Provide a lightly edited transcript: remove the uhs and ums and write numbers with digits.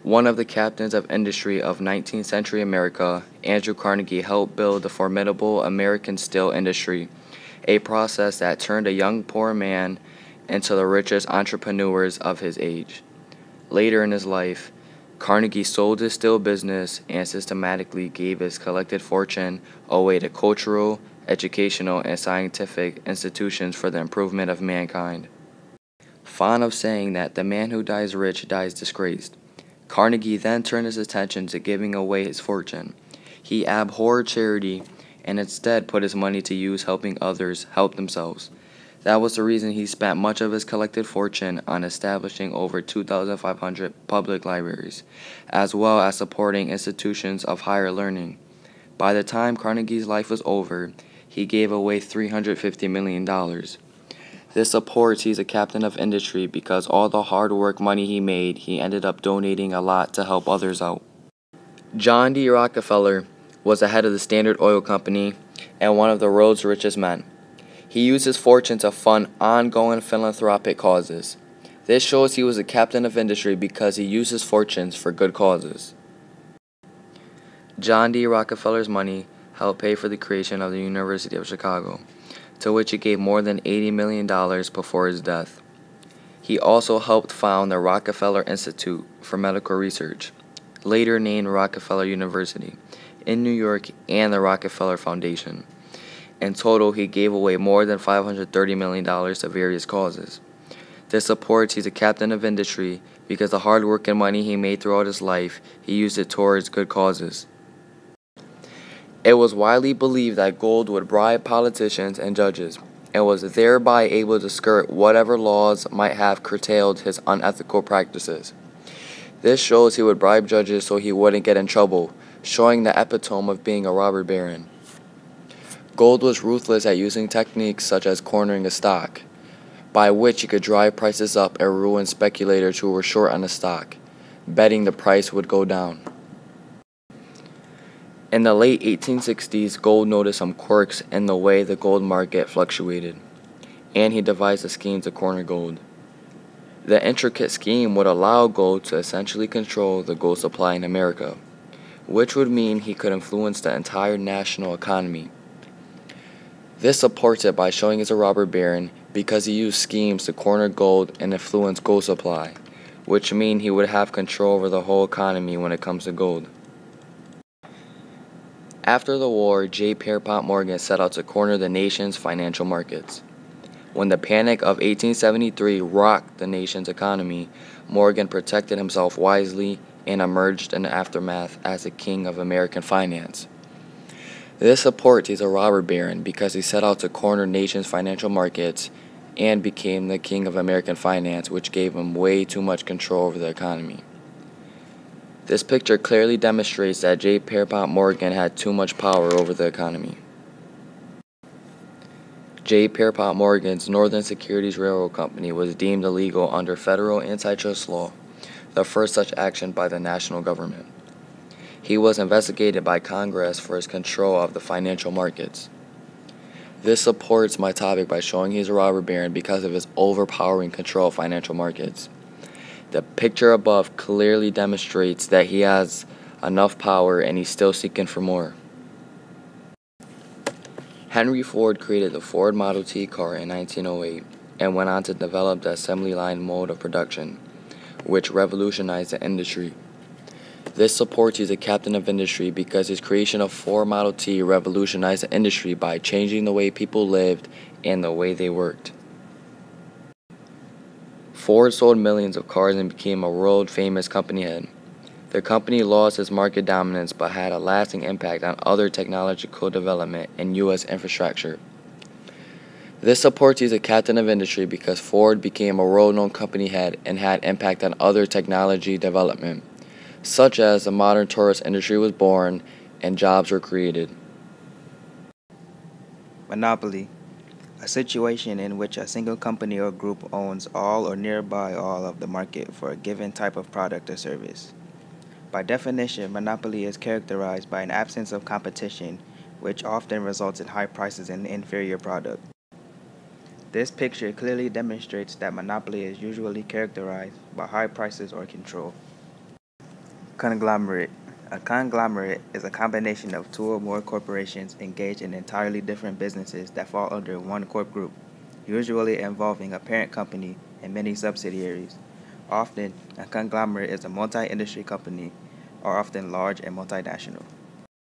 One of the captains of industry of 19th century America, Andrew Carnegie helped build the formidable American steel industry, a process that turned a young poor man into the richest entrepreneurs of his age. Later in his life, Carnegie sold his steel business and systematically gave his collected fortune away to cultural, educational, and scientific institutions for the improvement of mankind. Fond of saying that the man who dies rich dies disgraced, Carnegie then turned his attention to giving away his fortune. He abhorred charity and instead put his money to use helping others help themselves. That was the reason he spent much of his collected fortune on establishing over 2,500 public libraries, as well as supporting institutions of higher learning. By the time Carnegie's life was over, he gave away $350 million. This supports he's a captain of industry because all the hard work money he made, he ended up donating a lot to help others out. John D. Rockefeller was the head of the Standard Oil Company and one of the world's richest men. He used his fortune to fund ongoing philanthropic causes. This shows he was a captain of industry because he used his fortunes for good causes. John D. Rockefeller's money helped pay for the creation of the University of Chicago, to which he gave more than $80 million before his death. He also helped found the Rockefeller Institute for Medical Research, later named Rockefeller University, in New York, and the Rockefeller Foundation. In total, he gave away more than $530 million to various causes. This supports he's a captain of industry because the hard work and money he made throughout his life, he used it towards good causes. It was widely believed that gold would bribe politicians and judges, and was thereby able to skirt whatever laws might have curtailed his unethical practices. This shows he would bribe judges so he wouldn't get in trouble, showing the epitome of being a robber baron. Gold was ruthless at using techniques such as cornering a stock, by which he could drive prices up and ruin speculators who were short on the stock, betting the price would go down. In the late 1860s, Gold noticed some quirks in the way the gold market fluctuated, and he devised a scheme to corner gold. The intricate scheme would allow Gold to essentially control the gold supply in America, which would mean he could influence the entire national economy. This supports it by showing he's a robber baron because he used schemes to corner gold and influence gold supply, which means he would have control over the whole economy when it comes to gold. After the war, J. Pierpont Morgan set out to corner the nation's financial markets. When the Panic of 1873 rocked the nation's economy, Morgan protected himself wisely and emerged in the aftermath as the king of American finance. This supports he's a robber baron because he set out to corner nation's financial markets and became the king of American finance, which gave him way too much control over the economy. This picture clearly demonstrates that J. Pierpont Morgan had too much power over the economy. J. Pierpont Morgan's Northern Securities Railroad Company was deemed illegal under federal antitrust law, the first such action by the national government. He was investigated by Congress for his control of the financial markets. This supports my topic by showing he's a robber baron because of his overpowering control of financial markets. The picture above clearly demonstrates that he has enough power and he's still seeking for more. Henry Ford created the Ford Model T car in 1908 and went on to develop the assembly line mode of production, which revolutionized the industry. This supports he's a captain of industry because his creation of Ford Model T revolutionized the industry by changing the way people lived and the way they worked. Ford sold millions of cars and became a world-famous company head. The company lost its market dominance but had a lasting impact on other technological development and U.S. infrastructure. This supports he's a captain of industry because Ford became a world-known company head and had impact on other technology development, such as the modern tourist industry was born and jobs were created. Monopoly. A situation in which a single company or group owns all or nearby all of the market for a given type of product or service. By definition, monopoly is characterized by an absence of competition, which often results in high prices and inferior product. This picture clearly demonstrates that monopoly is usually characterized by high prices or control. Conglomerate. A conglomerate is a combination of two or more corporations engaged in entirely different businesses that fall under one corp group, usually involving a parent company and many subsidiaries. Often, a conglomerate is a multi industry company, or often large and multinational.